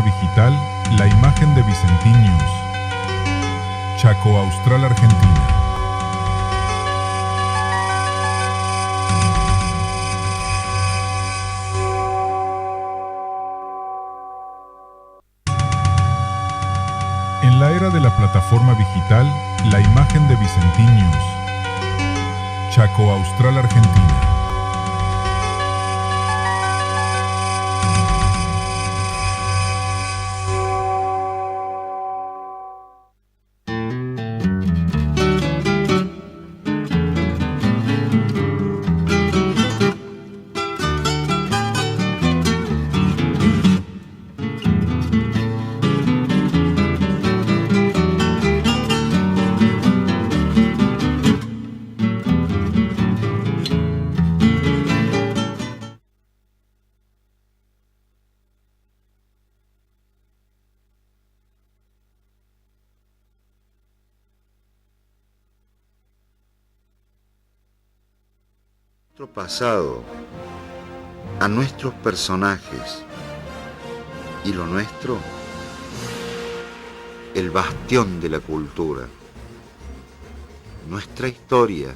digital La Imagen de Vicentiños, Chaco Austral, Argentina. En la era de la plataforma digital La Imagen de Vicentiños, Chaco Austral, Argentina. Nuestro pasado, a nuestros personajes y lo nuestro, el bastión de la cultura, nuestra historia.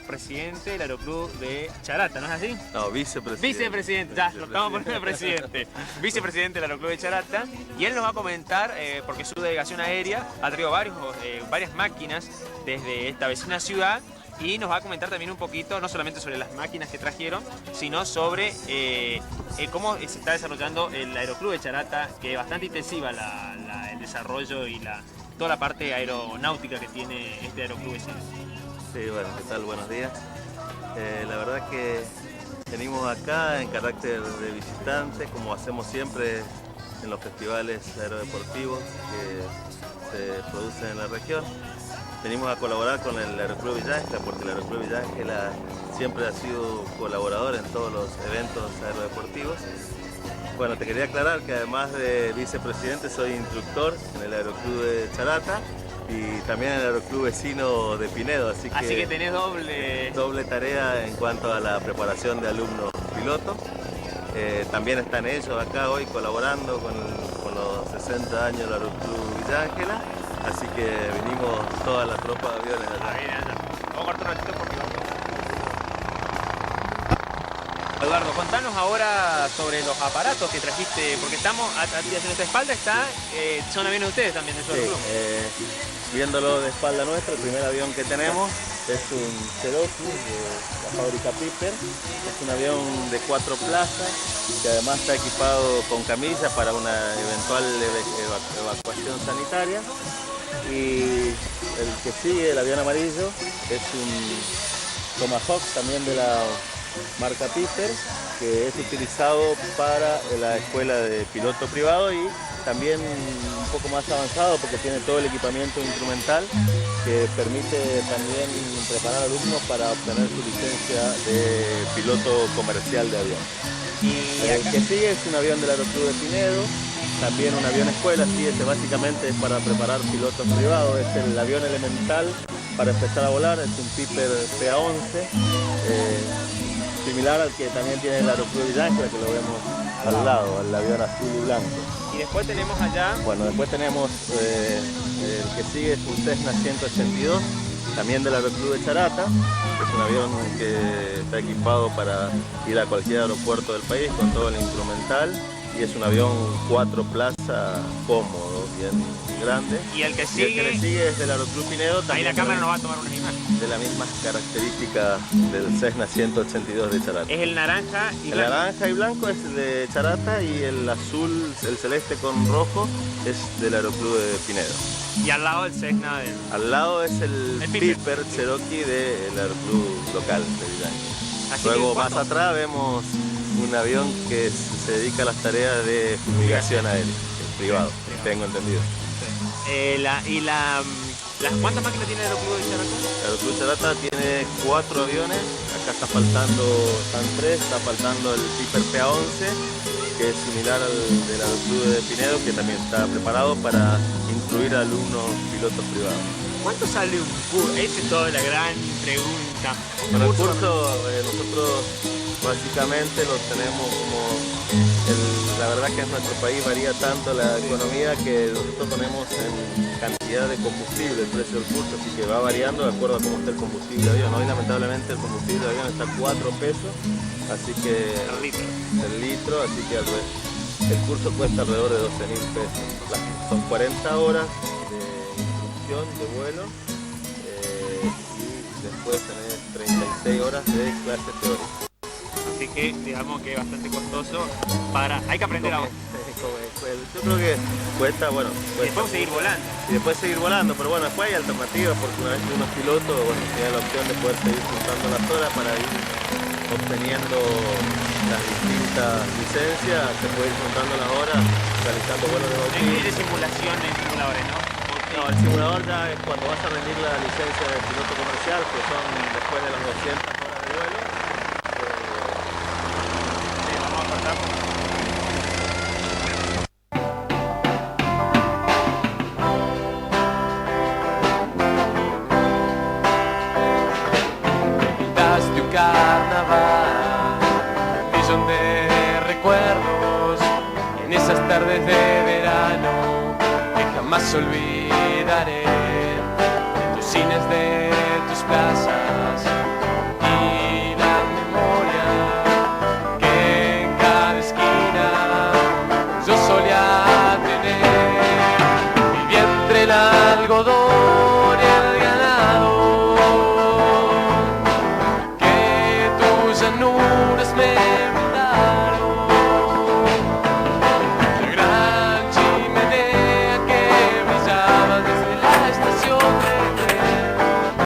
Presidente del Aeroclub de Charata, ¿no es así? No, vicepresidente. Vicepresidente, ya, lo estamos poniendo de presidente. Vicepresidente del Aeroclub de Charata. Y él nos va a comentar, porque su delegación aérea ha traído varias máquinas desde esta vecina ciudad. Y nos va a comentar también un poquito, no solamente sobre las máquinas que trajeron, sino sobre cómo se está desarrollando el Aeroclub de Charata, que es bastante intensiva el desarrollo y toda la parte aeronáutica que tiene este Aeroclub vecino. Sí, bueno, ¿qué tal? Buenos días. La verdad que venimos acá en carácter de visitante, como hacemos siempre en los festivales aerodeportivos que se producen en la región. Venimos a colaborar con el Aeroclub Villa Ángela, porque el Aeroclub Villa Ángela siempre ha sido colaborador en todos los eventos aerodeportivos. Bueno, te quería aclarar que además de vicepresidente soy instructor en el Aeroclub de Charata y también en el Aeroclub vecino de Pinedo, así que tenés doble tarea en cuanto a la preparación de alumnos pilotos. También están ellos acá hoy colaborando con los 60 años del Aeroclub Villa Ángela, así que vinimos toda la tropa de aviones allá. Vamos a cortar un ratito porque Eduardo, contanos ahora sobre los aparatos que trajiste, porque estamos a nuestra espalda son aviones de ustedes también de su Aeroclub. Viéndolo de espalda nuestra, el primer avión que tenemos es un Cherokee de la fábrica Piper. Es un avión de 4 plazas que además está equipado con camilla para una eventual evacuación sanitaria. Y el que sigue, el avión amarillo, es un Tomahawk también de la marca Piper, que es utilizado para la escuela de piloto privado y también un poco más avanzado porque tiene todo el equipamiento instrumental que permite también preparar alumnos para obtener su licencia de piloto comercial de avión. Y el que sigue es un avión del Aeroclub de Pinedo, también un avión escuela, sí, básicamente es para preparar pilotos privados, es el avión elemental para empezar a volar, es un Piper PA-11, similar al que también tiene el Aeroclub Villa Ángela, que lo vemos al lado, el avión azul y blanco. Y después tenemos allá... Bueno, después tenemos el que sigue es un Cessna 182, también del Aeroclub de Charata. Es un avión que está equipado para ir a cualquier aeropuerto del país con todo el instrumental y y es un avión 4 plazas cómodo, bien grande. Y el que Y el sigue, que le sigue es del Aeroclub Pinedo, ahí también la cámara nos va a tomar unas imágenes. de las mismas características del Cessna 182 de Charata. Es el naranja y El blanco. naranja y blanco es de Charata y el azul, el celeste con rojo es del Aeroclub de Pinedo. Y al lado el Cessna del... Al lado es el El Piper. Piper Cherokee del Aeroclub local de Villaña. Así Luego que, más ¿cuánto? atrás vemos un avión que se dedica a las tareas de fumigación aérea, privado, tengo entendido. ¿Cuántas máquinas tiene el Aeroclub de Charata? El Aeroclub Charata tiene 4 aviones, acá están 3, está faltando el Piper PA-11, que es similar al del Aeroclub de Pinedo, que también está preparado para incluir a alumnos pilotos privados. ¿Cuánto sale un curso? Esa es toda la gran pregunta. Bueno, el curso nosotros básicamente lo tenemos como, la verdad que en nuestro país varía tanto la economía que nosotros ponemos en cantidad de combustible el precio del curso, así que va variando de acuerdo a cómo está el combustible de avión. Hoy lamentablemente el combustible de avión está a 4 pesos, así que el litro, así que el curso cuesta alrededor de 12.000 pesos. Son 40 horas de instrucción de vuelo y después tenés 36 horas de clase teórica. Así que digamos que es bastante costoso para... Hay que aprender a... Yo creo que cuesta, bueno, Y después seguir volando. y después seguir volando, pero bueno, después hay alternativas porque una vez que uno es piloto, bueno, tiene la opción de poder seguir juntando las horas para ir obteniendo las distintas licencias, se puede ir juntando las horas, realizando vuelos de No bautismo. hay simulación en simuladores, ¿no? No, el simulador ya es cuando vas a rendir la licencia de piloto comercial, que son después de las 200 horas de vuelo. Vamos a cortar. De un carnaval, un millón de recuerdos en esas tardes de verano que jamás olvidaré, de tus cines, de tus plazas y la memoria que en cada esquina yo solía tener. Viví entre el algodón y el ganado, llanuras me brindaron, la gran chimenea que brillaba desde la estación de tren.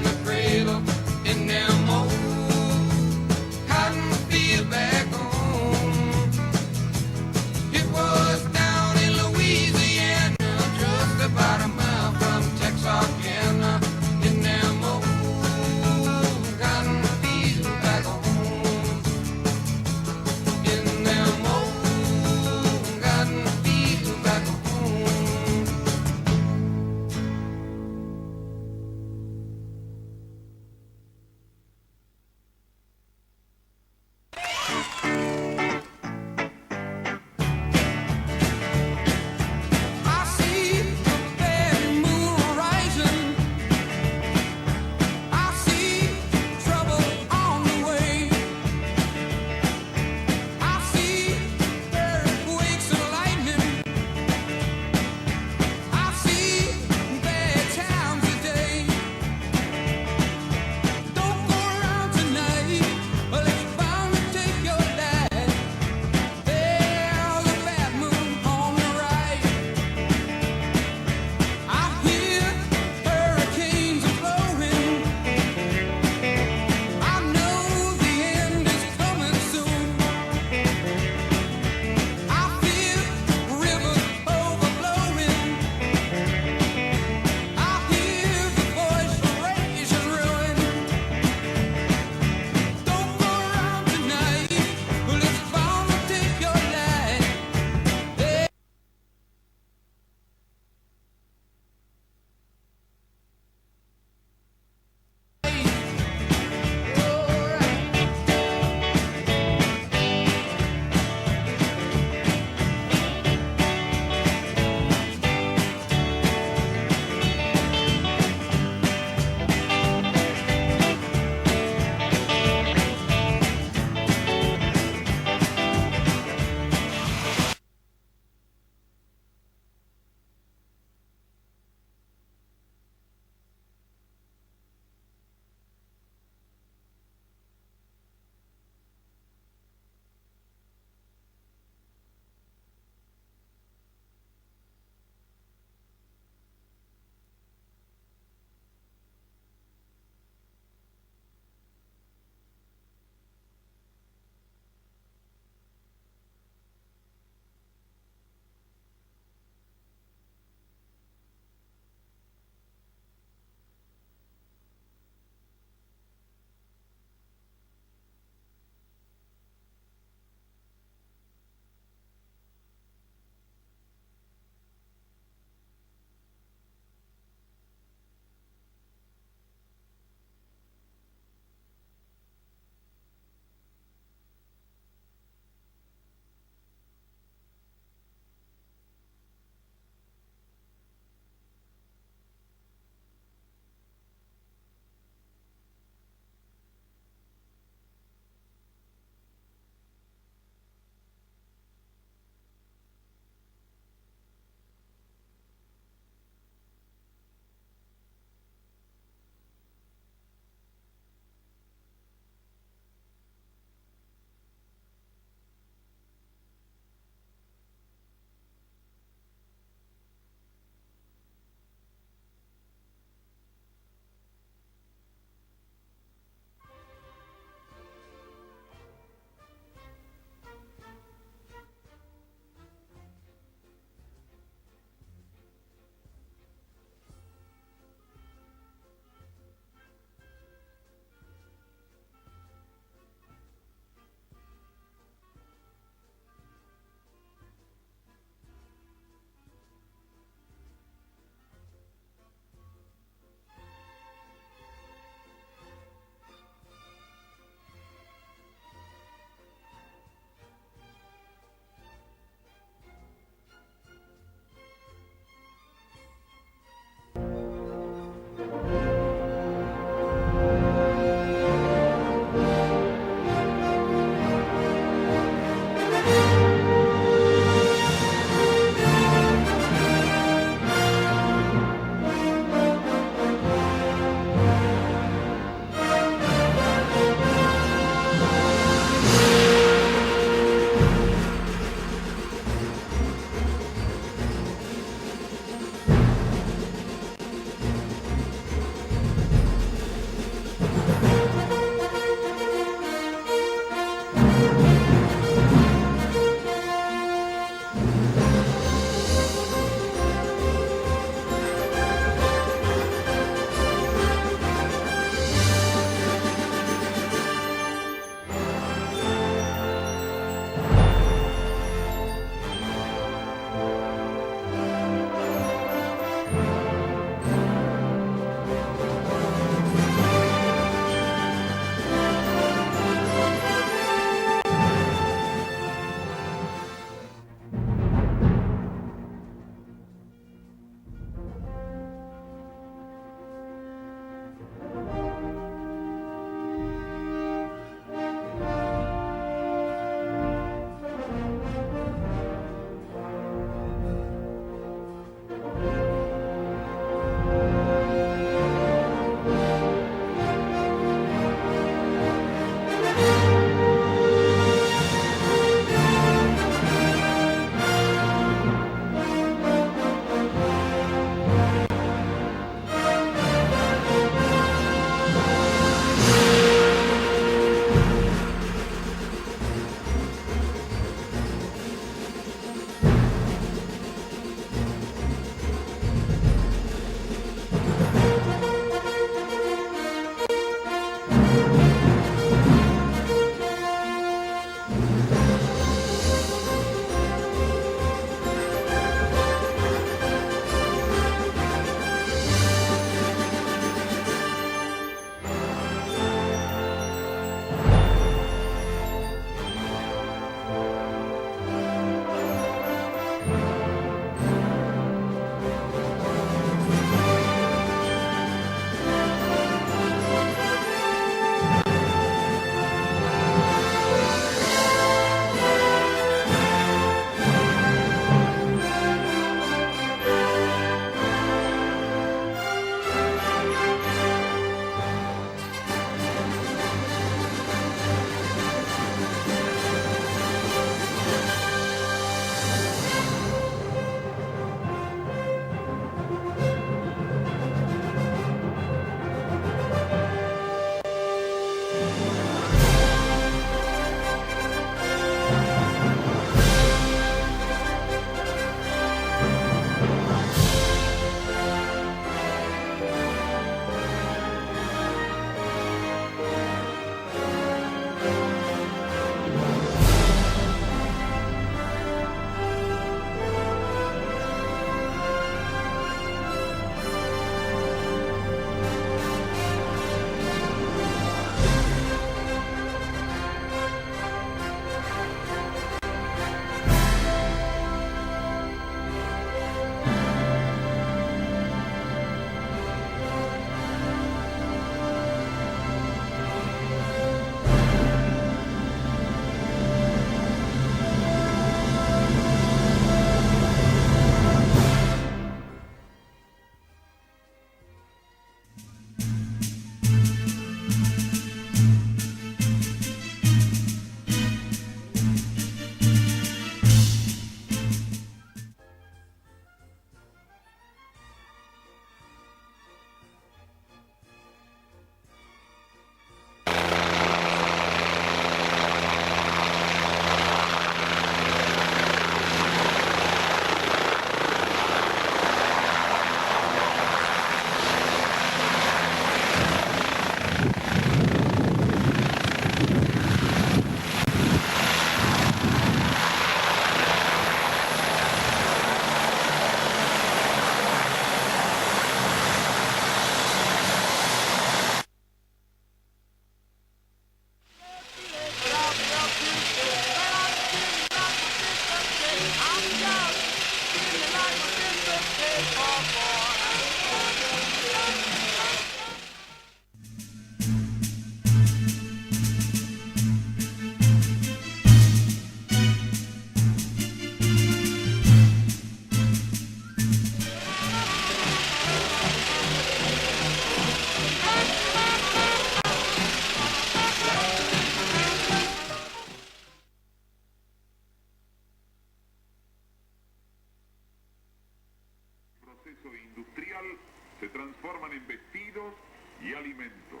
alimentos,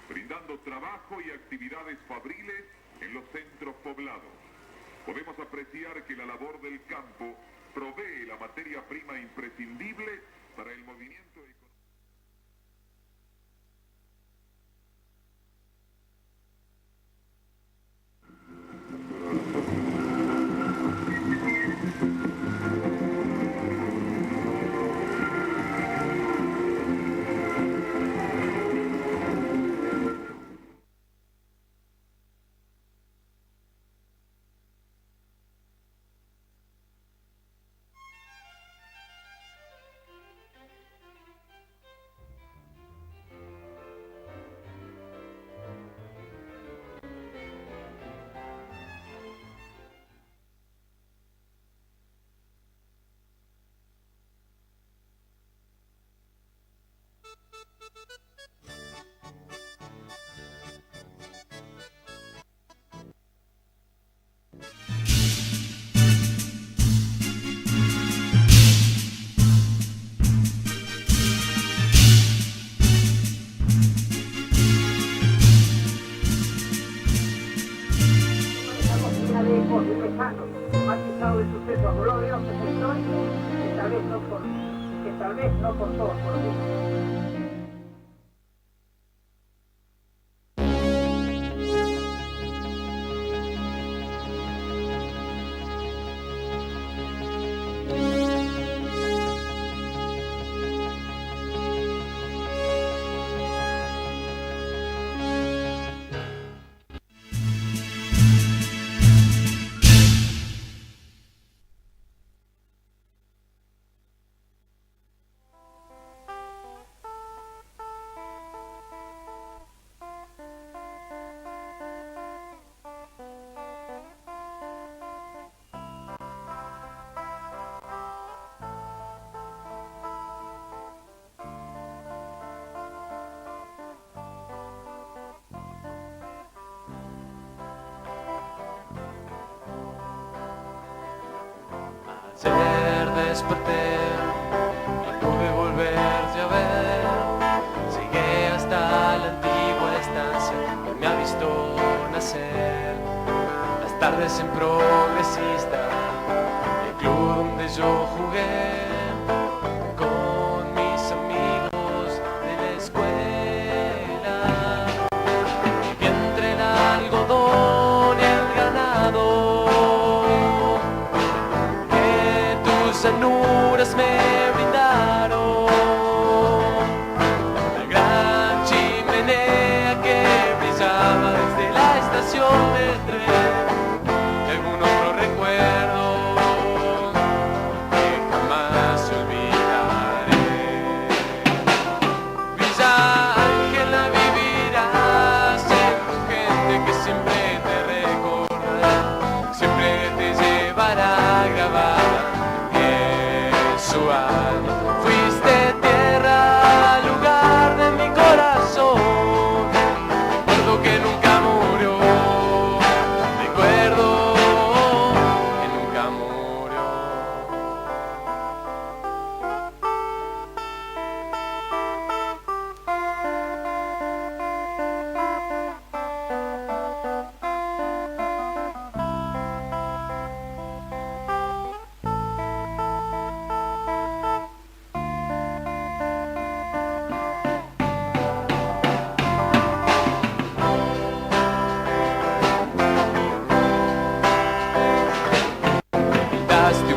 brindando trabajo y actividades fabriles en los centros poblados. Podemos apreciar que la labor del campo provee la materia prima imprescindible para el movimiento económico. Matizado el suceso glorioso de histórico, que tal vez no por todos, por mí. Ayer desperté y pude volverte a ver. Llegué hasta la antigua estancia que me ha visto nacer. Las tardes en Progresista, el club donde yo jugué con mis amigos de la escuela. Viví entre el algodón y el ganado. Llanuras me brindaron la gran chimenea que brillaba desde la estación del tren. Y algún otro recuerdo que jamás olvidaré. Villa Ángela vivirás en tu gente que siempre te recordará, siempre te llevará grabada. Fuiste tierra, lugar de mi corazón. Recuerdo que nunca murió. Recuerdo que nunca murió.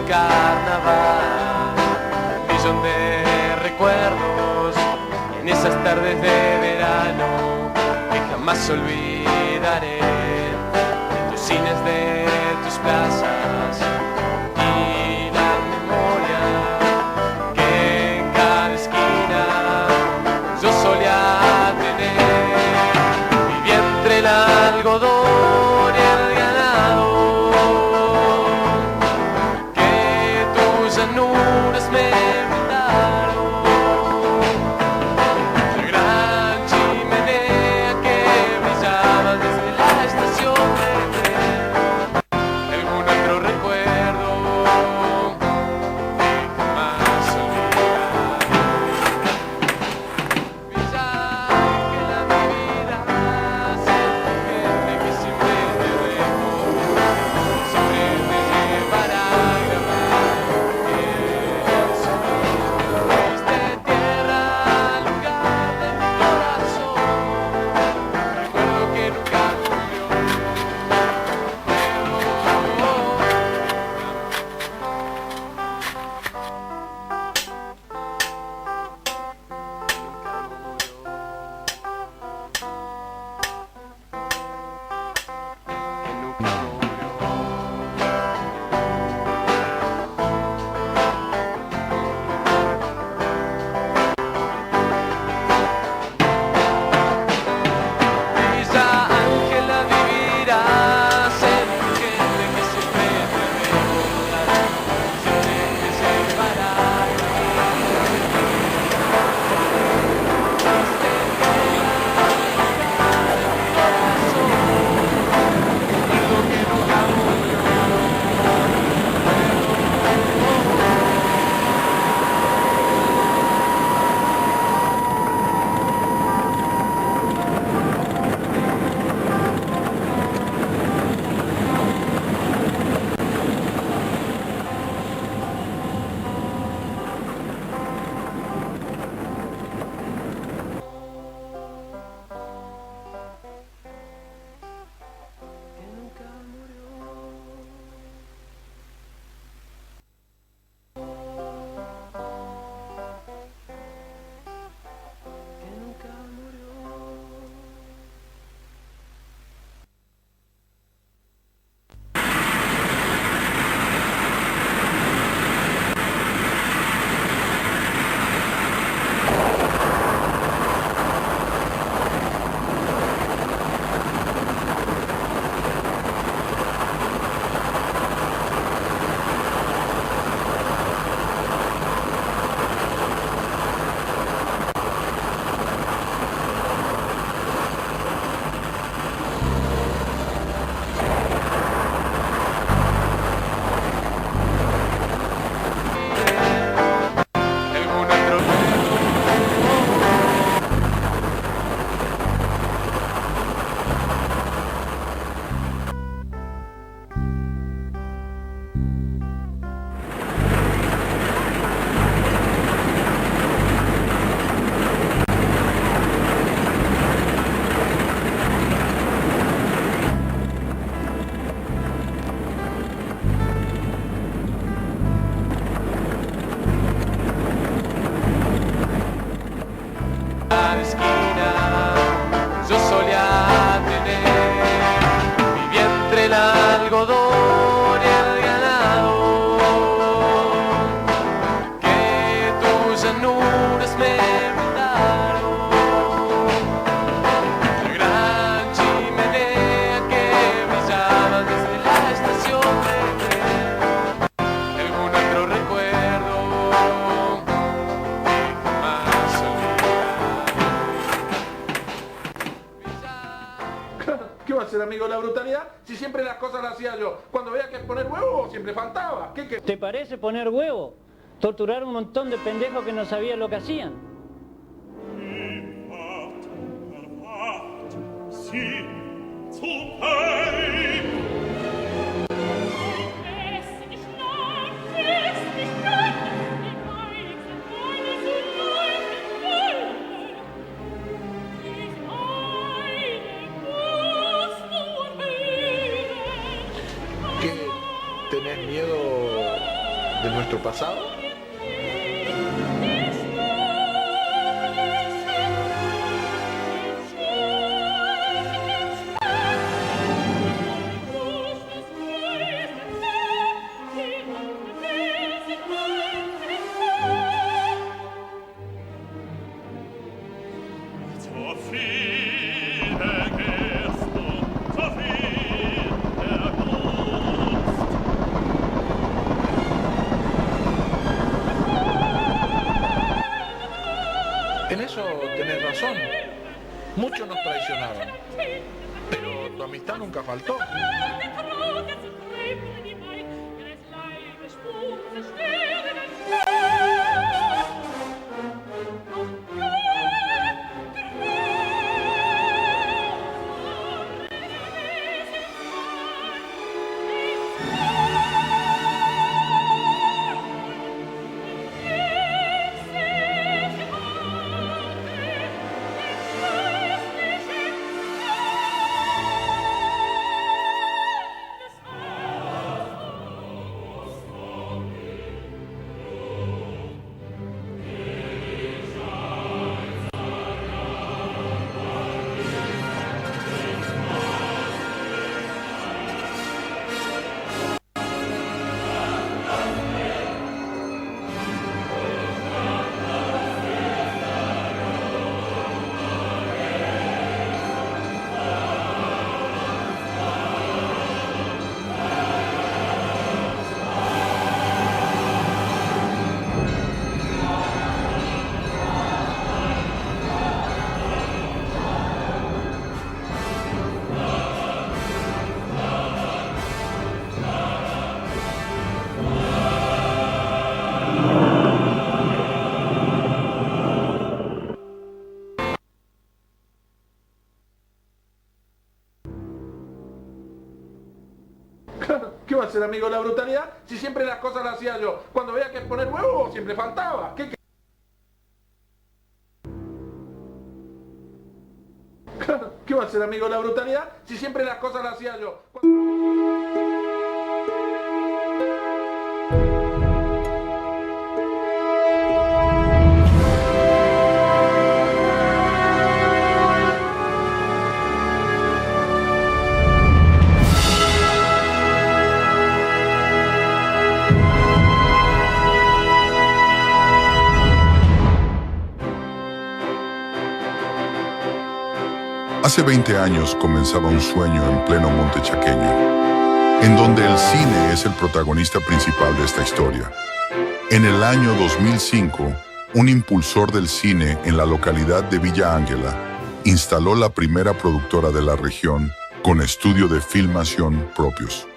Carnaval, un millón de recuerdos en esas tardes de verano que jamás olvidaré, de tus cines, de tus plazas y la memoria que en cada esquina yo solía tener. Viví entre el algodón y el ganado. Llanuras me brindaron la gran chimenea que brillaba desde la estación de tren. Algún otro recuerdo que jamás olvidaré. Villa a ser amigo de la brutalidad si siempre las cosas las hacía yo? Cuando veía que poner huevo siempre faltaba. ¿Qué? ¿Te parece poner huevo? Torturar a un montón de pendejos que no sabían lo que hacían. ¿Qué? ¿Tenés miedo de nuestro pasado? En eso tenés razón. Muchos nos traicionaron. Pero tu amistad nunca faltó. ¿Qué va a ser amigo de la brutalidad si siempre las cosas las hacía yo? Cuando veía que poner huevo siempre faltaba. ¿Qué? ¿Qué va a ser amigo de la brutalidad si siempre las cosas las hacía yo? Hace 20 años comenzaba un sueño en pleno monte chaqueño, en donde el cine es el protagonista principal de esta historia. En el año 2005, un impulsor del cine en la localidad de Villa Ángela instaló la primera productora de la región con estudio de filmación propios,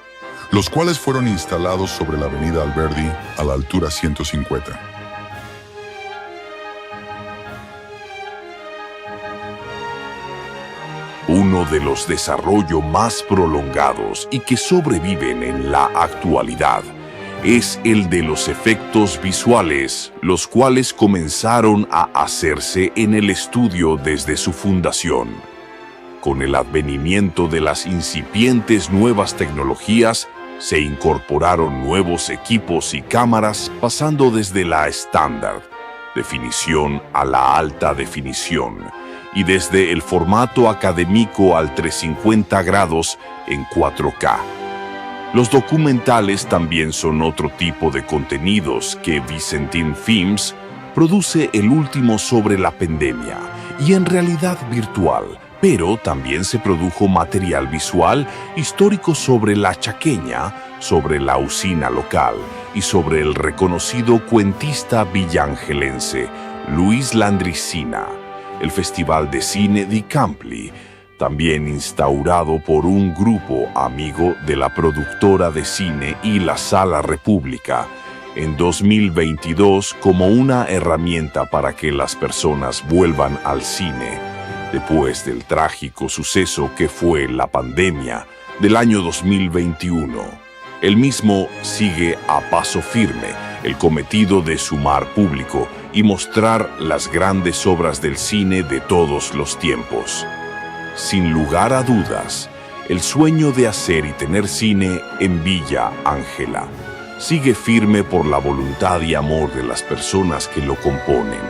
los cuales fueron instalados sobre la avenida Alberdi a la altura 150. Uno de los desarrollos más prolongados y que sobreviven en la actualidad es el de los efectos visuales, los cuales comenzaron a hacerse en el estudio desde su fundación. Con el advenimiento de las incipientes nuevas tecnologías, se incorporaron nuevos equipos y cámaras pasando desde la estándar definición a la alta definición, y desde el formato académico al 350 grados en 4K. Los documentales también son otro tipo de contenidos que Vicentín Films produce, el último sobre la pandemia y en realidad virtual, pero también se produjo material visual histórico sobre la chaqueña, sobre la usina local y sobre el reconocido cuentista villangelense Luis Landricina. El Festival de Cine di Campli también instaurado por un grupo amigo de la productora de cine y la Sala República en 2022 como una herramienta para que las personas vuelvan al cine después del trágico suceso que fue la pandemia del año 2021. El mismo sigue a paso firme el cometido de sumar público y mostrar las grandes obras del cine de todos los tiempos. Sin lugar a dudas, el sueño de hacer y tener cine en Villa Ángela sigue firme por la voluntad y amor de las personas que lo componen.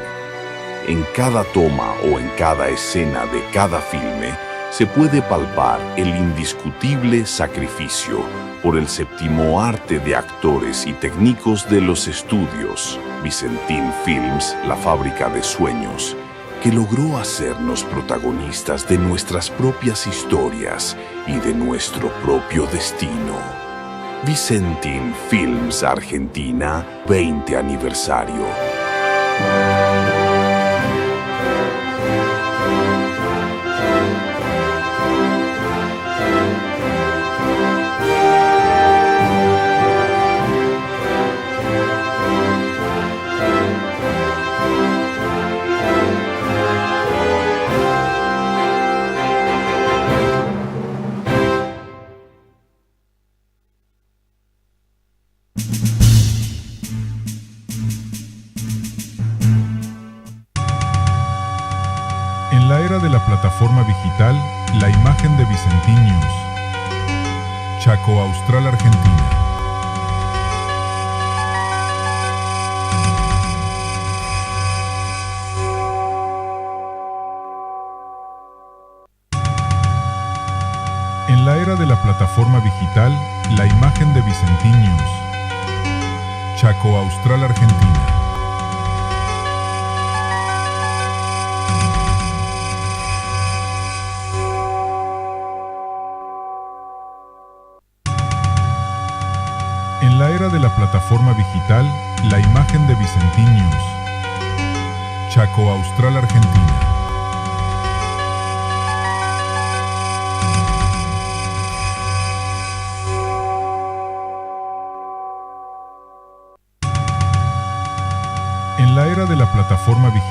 En cada toma o en cada escena de cada filme se puede palpar el indiscutible sacrificio por el séptimo arte de actores y técnicos de los estudios Vicentín Films, la fábrica de sueños, que logró hacernos protagonistas de nuestras propias historias y de nuestro propio destino. Vicentín Films Argentina, 20 aniversario. En la era de la plataforma digital, la imagen de Vicentín News. Chaco Austral, Argentina. En la era de la plataforma digital, la imagen de Vicentín News. Chaco Austral, Argentina. En la era de la plataforma digital, la imagen de Vicentín News. Chaco Austral, Argentina. En la era de la plataforma digital,